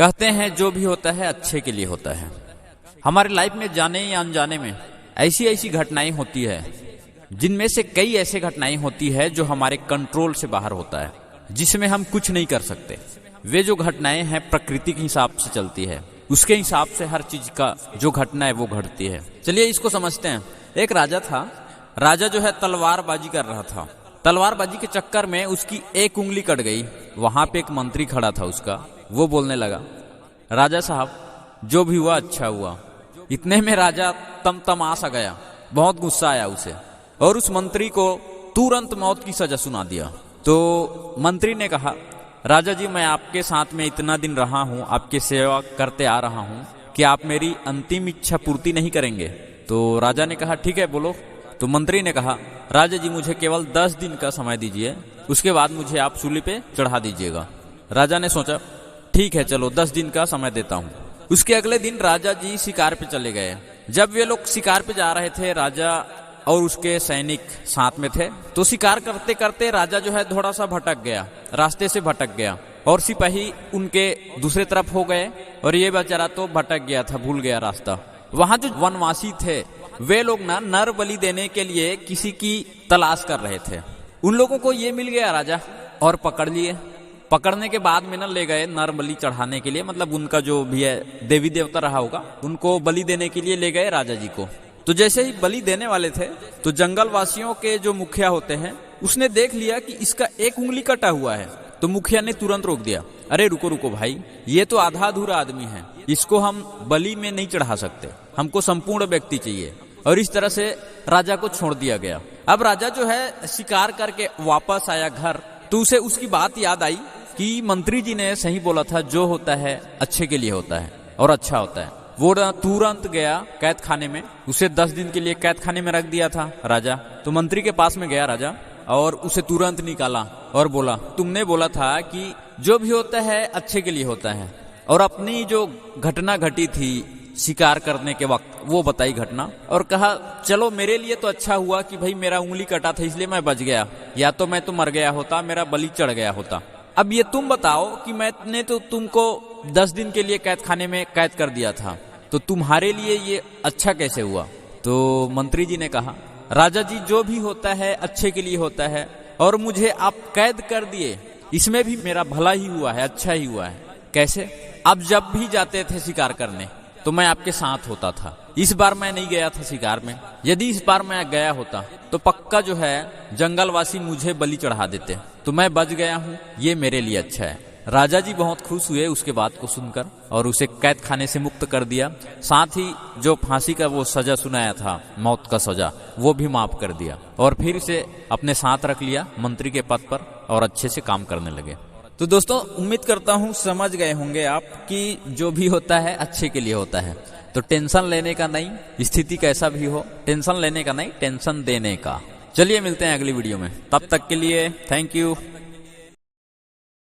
कहते हैं जो भी होता है अच्छे के लिए होता है। हमारे लाइफ में जाने या अनजाने में ऐसी ऐसी घटनाएं होती है, जिनमें से कई ऐसे घटनाएं होती है जो हमारे कंट्रोल से बाहर होता है, जिसमें हम कुछ नहीं कर सकते। वे जो घटनाएं हैं प्रकृति के हिसाब से चलती है, उसके हिसाब से हर चीज का जो घटना है वो घटती है। चलिए इसको समझते हैं। एक राजा था। राजा जो है तलवारबाजी कर रहा था। तलवारबाजी के चक्कर में उसकी एक उंगली कट गई। वहां पे एक मंत्री खड़ा था उसका, वो बोलने लगा, राजा साहब जो भी हुआ अच्छा हुआ। इतने में राजा तमतमा सा गया, बहुत गुस्सा आया उसे, और उस मंत्री को तुरंत मौत की सजा सुना दिया। तो मंत्री ने कहा, राजा जी मैं आपके साथ में इतना दिन रहा हूं, आपकी सेवा करते आ रहा हूं, कि आप मेरी अंतिम इच्छा पूर्ति नहीं करेंगे? तो राजा ने कहा ठीक है बोलो। तो मंत्री ने कहा, राजा जी मुझे केवल 10 दिन का समय दीजिए, उसके बाद मुझे आप सूली पे चढ़ा दीजिएगा। राजा ने सोचा ठीक है चलो 10 दिन का समय देता हूँ। उसके अगले दिन राजा जी शिकार पे चले गए। जब वे लोग शिकार पे जा रहे थे, राजा और उसके सैनिक साथ में थे, तो शिकार करते करते राजा जो है थोड़ा सा भटक गया, रास्ते से भटक गया, और सिपाही उनके दूसरे तरफ हो गए, और ये बेचारा तो भटक गया था, भूल गया रास्ता। वहां जो वनवासी थे वे लोग ना नर बलि देने के लिए किसी की तलाश कर रहे थे। उन लोगों को ये मिल गया राजा, और पकड़ लिए। पकड़ने के बाद में न ले गए नर बलि चढ़ाने के लिए, मतलब उनका जो भी है देवी देवता रहा होगा, उनको बलि देने के लिए ले गए राजा जी को। तो जैसे ही बलि देने वाले थे, तो जंगल वासियों के जो मुखिया होते हैं, उसने देख लिया कि इसका एक उंगली कटा हुआ है। तो मुखिया ने तुरंत रोक दिया, अरे रुको रुको भाई, ये तो आधा अधूरा आदमी है, इसको हम बलि में नहीं चढ़ा सकते, हमको संपूर्ण व्यक्ति चाहिए। और इस तरह से राजा को छोड़ दिया गया। अब राजा जो है शिकार करके वापस आया घर, तो उसे उसकी बात याद आई कि मंत्री जी ने सही बोला था, जो होता है अच्छे के लिए होता है और अच्छा होता है। वो तुरंत गया कैद खाने में, उसे 10 दिन के लिए कैद खाने में रख दिया था राजा। तो मंत्री के पास में गया राजा, और उसे तुरंत निकाला और बोला, तुमने बोला था कि जो भी होता है अच्छे के लिए होता है, और अपनी जो घटना घटी थी शिकार करने के वक्त वो बताई घटना, और कहा चलो मेरे लिए तो अच्छा हुआ कि भाई मेरा उंगली कटा था इसलिए मैं बच गया, या तो मैं तो मर गया होता, मेरा बलि चढ़ गया होता। अब ये तुम बताओ कि मैंने तो तुमको 10 दिन के लिए कैद खाने में कैद कर दिया था, तो तुम्हारे लिए ये अच्छा कैसे हुआ? तो मंत्री जी ने कहा, राजा जी जो भी होता है अच्छे के लिए होता है, और मुझे आप कैद कर दिए, इसमें भी मेरा भला ही हुआ है, अच्छा ही हुआ है। कैसे? अब जब भी जाते थे शिकार करने तो मैं आपके साथ होता था। इस बार मैं नहीं गया था शिकार में, यदि इस बार मैं गया होता तो पक्का जो है जंगलवासी मुझे बलि चढ़ा देते, तो मैं बच गया हूँ, ये मेरे लिए अच्छा है। राजा जी बहुत खुश हुए उसके बात को सुनकर, और उसे कैद खाने से मुक्त कर दिया। साथ ही जो फांसी का वो सजा सुनाया था, मौत का सजा, वो भी माफ कर दिया, और फिर से अपने साथ रख लिया मंत्री के पद पर, और अच्छे से काम करने लगे। तो दोस्तों उम्मीद करता हूँ समझ गए होंगे आप कि जो भी होता है अच्छे के लिए होता है। तो टेंशन लेने का नहीं, स्थिति कैसा भी हो टेंशन लेने का नहीं, टेंशन देने का। चलिए मिलते हैं अगली वीडियो में, तब तक के लिए थैंक यू।